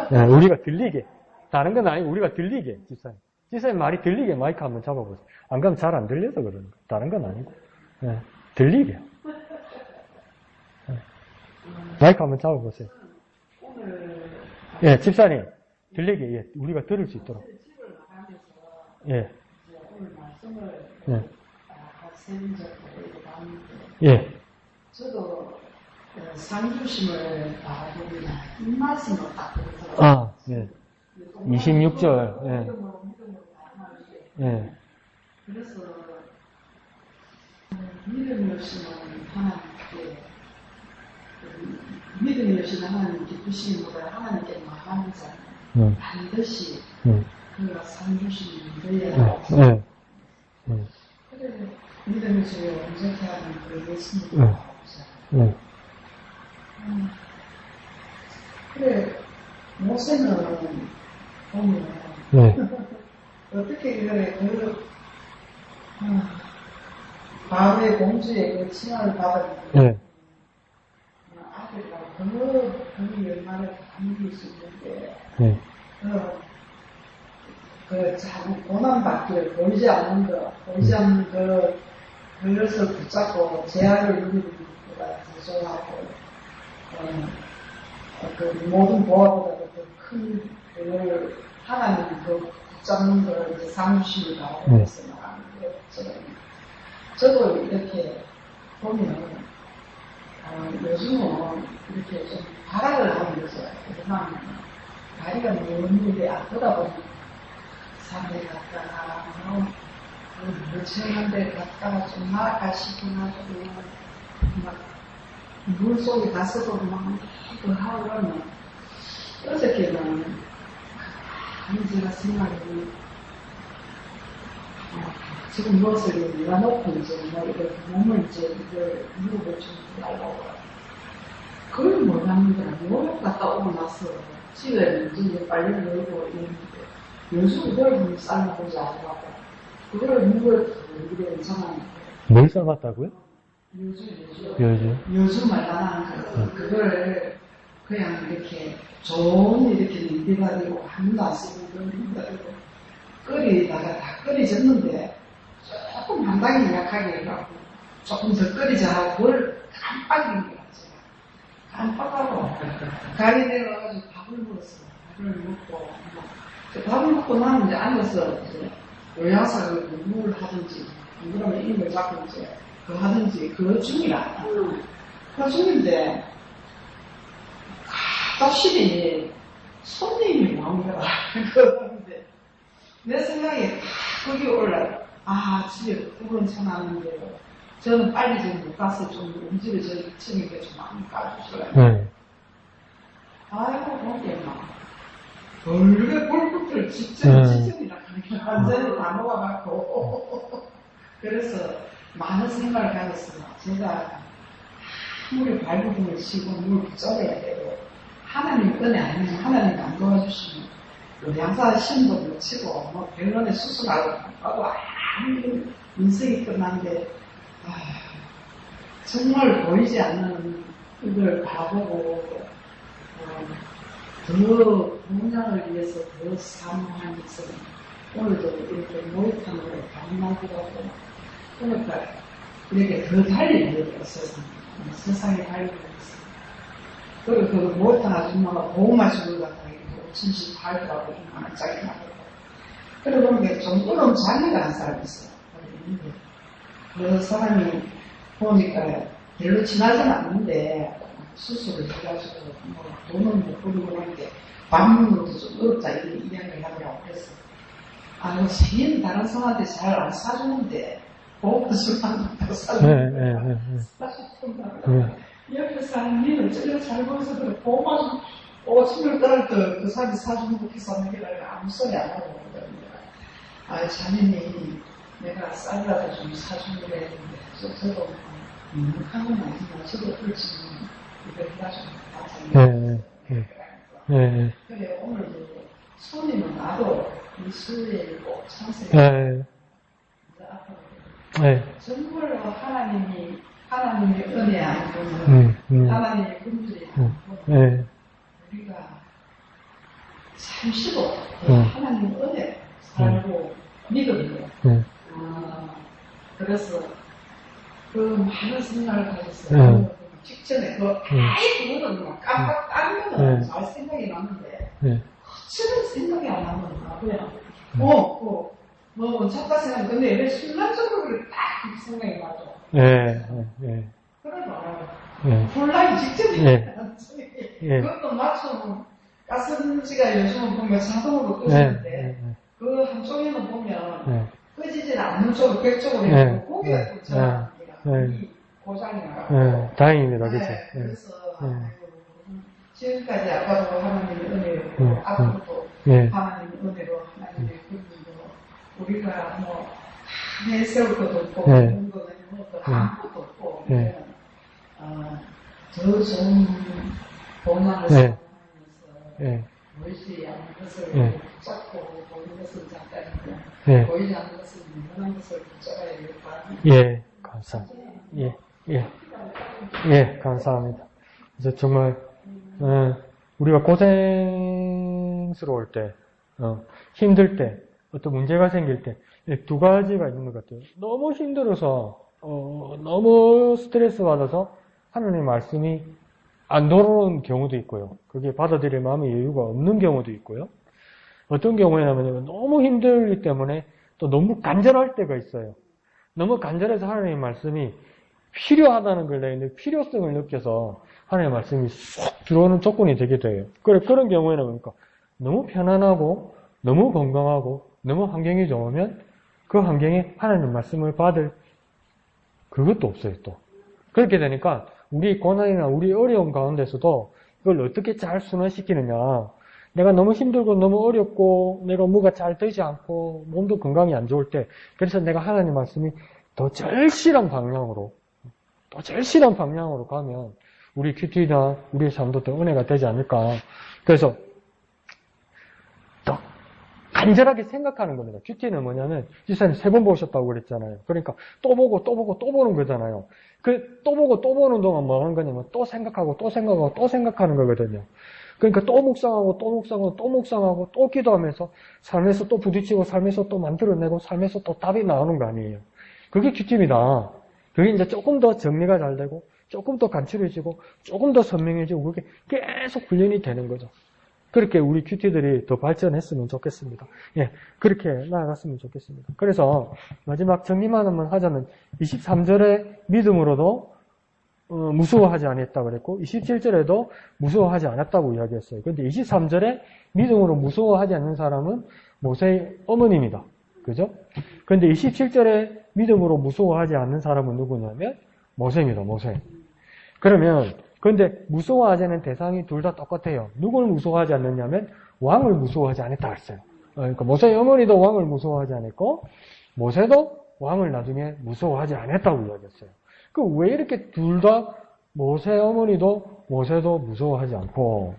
네, 우리가 들리게. 다른 건 아니고 우리가 들리게, 집사님. 집사님 말이 들리게 마이크 한번 잡아보세요. 안 그러면 잘 안 들려서 그러는 거예요. 다른 건 아니고. 네, 들리게. 네. 마이크 한번 잡아보세요. 예, 집사님. 들리게, 예, 우리가 들을 수 있도록. 예. 예. 예. 저도 상주심을 바라보면 입맛을 딱 보더라고요. 아, 예. 26절, 예. 예. 그래서 믿음이 없이는 하나님께 믿음이 없이는 하나님 기쁘심보다 하나님께 말하는 자는 반드시 그가 상주심이 되어야 예. 그래 믿음이 저희 언제까 하는 그 예수님을 예. 그래 모세는 보면 네. 어떻게 그래 바울의 공주의 그 칭함을 받았는데 네. 아들과 그 열마를 감길 수 있는데 네. 자꾸 고난받기를 보이지 않는 그것을 붙잡고 제약을 누리는 것보다 대조하고 그 모든 보화보다도 더큰 그걸 하나님 그 붙잡는 걸 이제 상주심을 나오고 해서 나가는 거예요. 저도 이렇게 보면 요즘은 이렇게 좀 발악을 하는 거죠. 그러면 다리가 너무 아프다 보니 산에 갔다가 멀쩡한 데 갔다가 좀 나아가 싶구나 막 물속에 가서도 막 그거 하고 그러면 어저께는 제가 생각이 지금 무엇을 밀어놓고 이제 뭐 이걸 몸을 이제 이걸 무릎을 좀 달라고 그걸 못합니다. 무릎 갔다 오고 나서 집에 이제 빨리 열고 있는데 요즘 그걸 삶아보지 않으라고 그거를 무릎을 이렇게 이상한 뭘 싸봤다고요? 요즘 말하는 그거를 그냥 이렇게 좋은 이렇게 냄비가 되고 아무도 안 쓰고 그런 냄비가 되고 끓이다가 다 끓이졌는데 조금 한 단계 약하게 해갖고 조금 더 끓이자 하고 그걸 깜빡인 거야 제가 깜빡하고 가게 내려가지고 밥을 먹었어. 밥을 먹고 밥을 먹고 나면 이제 앉아서 이제 요양사를 공부를 하든지 그러면 이걸 잡고 이제 그거 하든지 그거 중이라 그거 중인데 갑자기 손님이 나오더라. 그런데 내 생각에 거기 올라 집에 구분 쳐놨는데 저는 빨리 좀 못 가서 좀 음식을 저희 층에 좀 많이 까주시라고. 네. 아이고 거기에 막 얼굴에 볼붙을 직전이라 그러니까 완전히 다 녹아갖고 그래서 많은 생각을 가졌어요. 제가 아무리 발부분을 치고 물 붙여야 되고 하나님 은혜 아니면 하나님 안 도와주시면 양사 시험도 못 치고 뭐 병원에 수술하고 하고 아무리 인생이 끝난데 정말 보이지 않는 이걸 바보고 더 공양을 위해서 더 사모한 것은 오늘도 이렇게 모욕함을 당하기도 하고 그러니까 이렇게 더 달리는 거예요. 세상에 달리는 것은 그리고 그 모욕한 아줌마가 보호만 주는 것 같아요. 58더라고 얼마나 짜증나고 그러고 보니까 좀 어려운 장애가 한 사람이 있어요. 그 사람이 보니까 별로 친하지는 않는데 수술을 해가지고 뭐 돈은 못 벌고 하는데 방문으로도 좀 어렵다 이런 이야기를 하더라고. 그래서 생인 다른 사람한테 잘 안 사주는데 보호수만 사주는데 사주던다고 옆에 사람이 어쩌면 잘 보여서 보호만 오줌을 떨 때 그 사람이 사주는 거 비싸는 게 아니라 아무 소리 안 하고 그러더니 아, 자네니 내가 쌀이라도 좀 사주는 게 했는데 저도 묵묵한 건 아니지만 저도 그렇지만 이걸 해가지고 네. 그래 오늘도 손님은 나도 이 수요일 꼭 참석해 네. 앞으로 네. 정말로 하나님의 은혜 아니면 하나님의 분들이 네. 우리가 참 쉬고 하나님의 은혜 살고 믿음으로 그래서 그 많은 생각을 가졌어요. 직전에 그거는 막 깜빡 다른 거는 잘 생각이 나는데 어쩌면 생각이 안 나는구나. 그냥 뭐 원착과 생각 근데 왜 순간적으로 그렇게 딱 생각이 나죠. 그걸 말하고 혼란이 직전에 그것도 마침 가스렌지가 요즘은 보면 자동으로 끄시는데 그 한쪽에는 보면 끄지질 않는 쪽으로 벽쪽으로 해서 고개가 꽂잖아. 이 고장이 나가고 다행입니다. 그죠? 그래서 지금까지 아까도 하나님의 은혜로 앞으로도 하나님의 은혜로 하나님의 은혜로 우리가 뭐 내세울 것도 없고 그런 거는 아무것도 없고 더 좋은 본향을 살아가면서 보이지 않는 것을 붙잡고 보이는 것을 잠깐이고 보이지 않는 것을 유명한 것을 붙잡아야 되겠다. 감사합니다. 감사합니다. 그래서 정말 우리가 고생스러울 때, 힘들 때, 어떤 문제가 생길 때 두 가지가 있는 것 같아요. 너무 힘들어서 너무 스트레스 받아서 하나님의 말씀이 안 돌아오는 경우도 있고요. 그게 받아들일 마음의 여유가 없는 경우도 있고요. 어떤 경우에는 너무 힘들기 때문에 또 너무 간절할 때가 있어요. 너무 간절해서 하나님의 말씀이 필요하다는 걸 내는 필요성을 느껴서 하나님의 말씀이 쏙 들어오는 조건이 되게 돼요. 그런 경우에는 그러니까 너무 편안하고 너무 건강하고 너무 환경이 좋으면 그 환경에 하나님의 말씀을 받을 그것도 없어요. 또 그렇게 되니까 우리 고난이나 우리 어려움 가운데서도 이걸 어떻게 잘 순환시키느냐. 내가 너무 힘들고 너무 어렵고 내가 뭐가 잘 되지 않고 몸도 건강이 안 좋을 때 그래서 내가 하나님 말씀이 더 절실한 방향으로 가면 우리 큐티나 우리의 삶도 더 은혜가 되지 않을까. 그래서 더 간절하게 생각하는 겁니다. 큐티는 뭐냐면 지사님 3번 보셨다고 그랬잖아요. 그러니까 또 보고 또 보고 또 보는 거잖아요. 또 보고 또 보는 동안 뭐 하는 거냐면 또 생각하고 또 생각하고 또 생각하는 거거든요. 그러니까 또 묵상하고 또 묵상하고 또 묵상하고 또 기도하면서 삶에서 또 부딪히고 삶에서 또 만들어내고 삶에서 또 답이 나오는 거 아니에요. 그게 큐티입니다. 그게 이제 조금 더 정리가 잘 되고 조금 더 간추려지고 조금 더 선명해지고 그게 계속 훈련이 되는 거죠. 그렇게 우리 큐티들이 더 발전했으면 좋겠습니다. 그렇게 나아갔으면 좋겠습니다. 그래서 마지막 정리만 한번 하자면 23절에 믿음으로도 무서워하지 않았다고 그랬고 27절에도 무서워하지 않았다고 이야기했어요. 그런데 23절에 믿음으로 무서워하지 않는 사람은 모세의 어머니입니다. 그죠? 그런데 27절에 믿음으로 무서워하지 않는 사람은 누구냐면 모세입니다. 모세. 그러면 그런데 무서워하지 않는 대상이 둘 다 똑같아요. 누굴 무서워하지 않느냐면 왕을 무서워하지 않았다 그랬어요. 그러니까 모세의 어머니도 왕을 무서워하지 않았고 모세도 왕을 나중에 무서워하지 않았다고 이야기했어요. 그 왜 이렇게 둘 다 모세의 어머니도 모세도 무서워하지 않고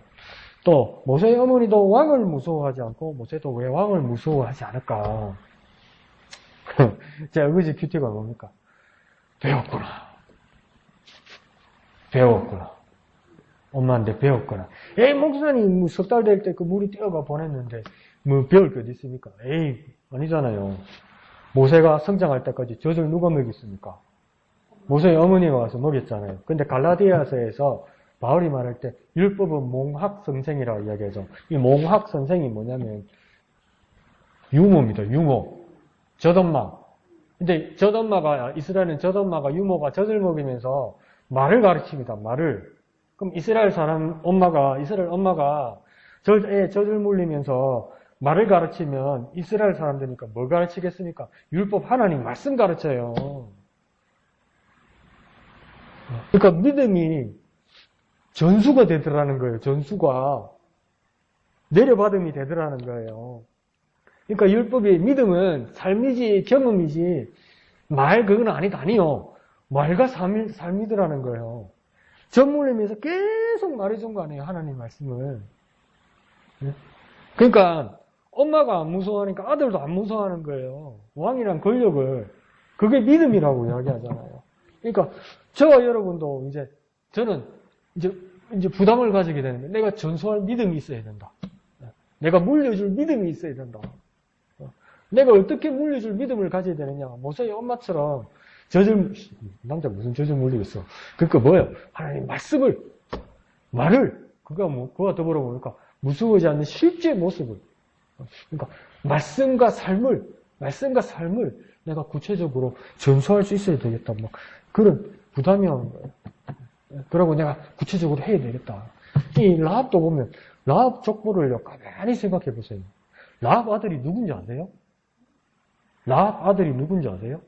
또 모세의 어머니도 왕을 무서워하지 않고 모세도 왜 왕을 무서워하지 않을까? 제 어거지 큐티가 뭡니까? 배웠구나. 엄마한테 배웠구나. 목사님, 뭐, 석 달 될 때 그 물이 뛰어가 보냈는데, 뭐, 배울 게 어디 있습니까? 아니잖아요. 모세가 성장할 때까지 젖을 누가 먹였습니까? 모세의 어머니가 와서 먹였잖아요. 근데 갈라디아서에서 바울이 말할 때, 율법은 몽학 선생이라고 이야기하죠. 이 몽학 선생이 뭐냐면, 유모입니다, 유모. 젖엄마. 근데 이스라엘은 젖엄마가 유모가 젖을 먹이면서 말을 가르칩니다, 말을. 그럼 이스라엘 엄마가 젖을 물리면서 말을 가르치면 이스라엘 사람들이니까 뭘 가르치겠습니까? 율법 하나님 말씀 가르쳐요. 그러니까 믿음이 전수가 되더라는 거예요. 전수가. 내려받음이 되더라는 거예요. 그러니까 율법이 믿음은 삶이지 경험이지 말 그건 아니요. 말과 삶이더라는 거예요. 전물림에서 계속 말해준 거 아니에요. 하나님 말씀을. 그러니까 엄마가 안 무서워하니까 아들도 안 무서워하는 거예요. 왕이란 권력을. 그게 믿음이라고 이야기하잖아요. 그러니까 저와 여러분도 저는 이제 부담을 가지게 되는데 내가 전수할 믿음이 있어야 된다. 내가 물려줄 믿음이 있어야 된다. 내가 어떻게 물려줄 믿음을 가져야 되느냐. 모세의 엄마처럼 남자 무슨 젖을 물리겠어. 그러니까 뭐예요? 하나님 말을, 그와 더불어 보니까 무서워하지 않는 실제 모습을. 그러니까 말씀과 삶을 내가 구체적으로 전수할 수 있어야 되겠다. 뭐 그런 부담이 오는 거예요. 그러고 내가 구체적으로 해야 되겠다. 이 라합도 보면 라합 족보를요 가만히 생각해 보세요. 라합 아들이 누군지 아세요? 라합 아들이 누군지 아세요?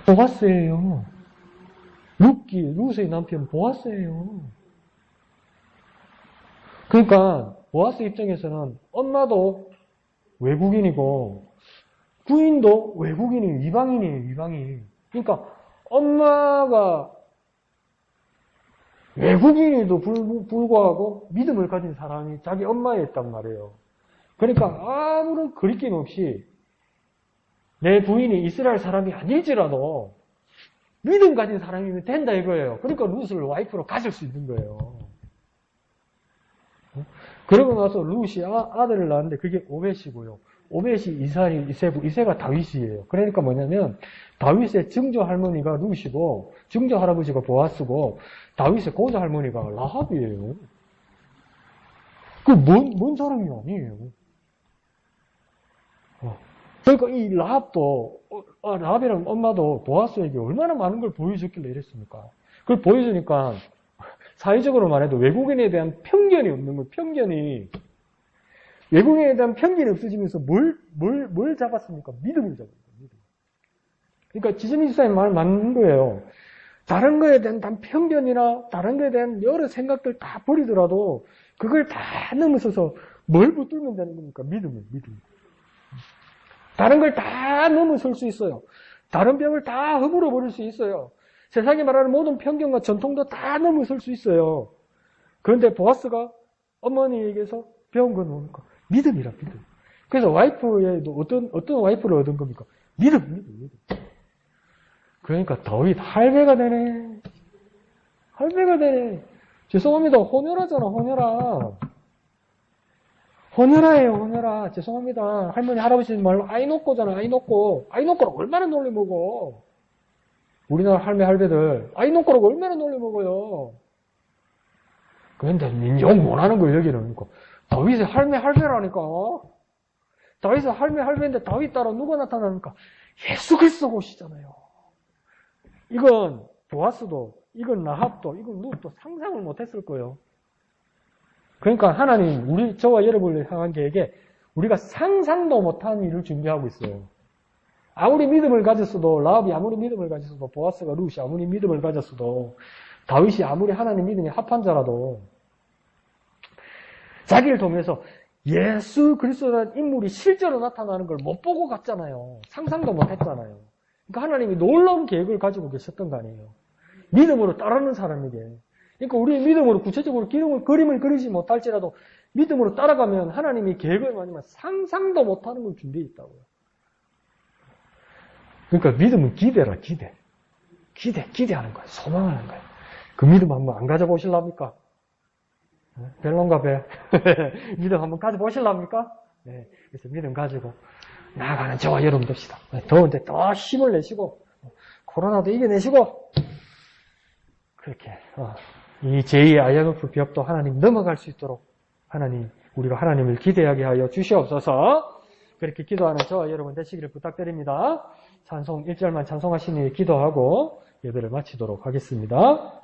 보아스예요. 룻의 남편 보아스예요. 그러니까 보아스 입장에서는 엄마도 외국인이고 부인도 외국인이에요. 이방인이에요. 이방인. 그러니까 엄마가 외국인에도 불구하고 믿음을 가진 사람이 자기 엄마였단 말이에요. 그러니까 아무런 거리낌 없이 내 부인이 이스라엘 사람이 아닐지라도 믿음 가진 사람이면 된다 이거예요. 그러니까 룻을 와이프로 가질 수 있는 거예요. 그러고 나서 룻이 아들을 낳았는데 그게 오벳이고요. 오벳이 이세가 다윗이에요. 그러니까 뭐냐면 다윗의 증조 할머니가 룻이고 증조 할아버지가 보아스고 다윗의 고조 할머니가 라합이에요. 그 뭔 사람이 아니에요. 그러니까 이 라합도 라합이라는 엄마도 보아스에게 얼마나 많은 걸 보여줬길래 이랬습니까? 그걸 보여주니까 사회적으로 말해도 외국인에 대한 편견이 없는 거예요. 편견이. 외국인에 대한 편견이 없어지면서 뭘 잡았습니까? 믿음을 잡은 거예요. 믿음. 그러니까 지선이 집사님 말 맞는 거예요. 다른 거에 대한 편견이나 다른 거에 대한 여러 생각들 다 버리더라도 그걸 다 넘어서서 뭘 붙들면 되는 겁니까? 믿음. 다른 걸 다 넘어설 수 있어요. 다른 병을 다 허물어 버릴 수 있어요. 세상에 말하는 모든 편견과 전통도 다 넘어설 수 있어요. 그런데 보아스가 어머니에게서 배운 건 뭡니까? 믿음이라, 믿음. 그래서 와이프에도 어떤 와이프를 얻은 겁니까? 믿음. 그러니까 다윗 할배가 되네. 죄송합니다. 혼혈하잖아, 혼혈아예요, 혼혈아. 죄송합니다. 할머니, 할아버지 말로 아이노꼬잖아, 아이노꼬. 아이노꼬라고 얼마나 놀려 먹어. 우리나라 할배들 아이노꼬라고 얼마나 놀려 먹어요. 그런데 욕 못하는 거예요, 여기는. 다윗의 할배라니까. 다윗의 할배인데 다윗 따라 누가 나타나니까 예수 그리스도가 오시잖아요. 이건 보아스도, 이건 라합도, 이건 룻도 상상을 못했을 거예요. 그러니까 하나님, 저와 여러분을 향한 계획에 우리가 상상도 못한 일을 준비하고 있어요. 아무리 믿음을 가졌어도, 라합이 아무리 믿음을 가졌어도, 보아스가 룻이 아무리 믿음을 가졌어도, 다윗이 아무리 하나님 믿음이 합한 자라도, 자기를 통해서 예수 그리스도라는 인물이 실제로 나타나는 걸 못 보고 갔잖아요. 상상도 못 했잖아요. 그러니까 하나님이 놀라운 계획을 가지고 계셨던 거 아니에요. 믿음으로 따르는 사람에게. 그러니까 우리 믿음으로 구체적으로 그림을 그리지 못할지라도 믿음으로 따라가면 하나님이 계획을 많이만 상상도 못하는 걸 준비해 있다고요. 그러니까 믿음은 기대라, 기대. 기대하는 거예요. 소망하는 거예요. 그 믿음 한번 안 가져보실랍니까? 별론가 배. 믿음 한번 가져보실랍니까? 네. 그래서 믿음 가지고 나아가는 저와 여러분 됩시다. 더운데 더 힘을 내시고, 코로나도 이겨내시고, 그렇게, 이 제2의 IMF 벽도 하나님 넘어갈 수 있도록 우리가 하나님을 기대하게 하여 주시옵소서. 그렇게 기도하는 저와 여러분 되시기를 부탁드립니다. 찬송 1절만 찬송하시니 기도하고 예배를 마치도록 하겠습니다.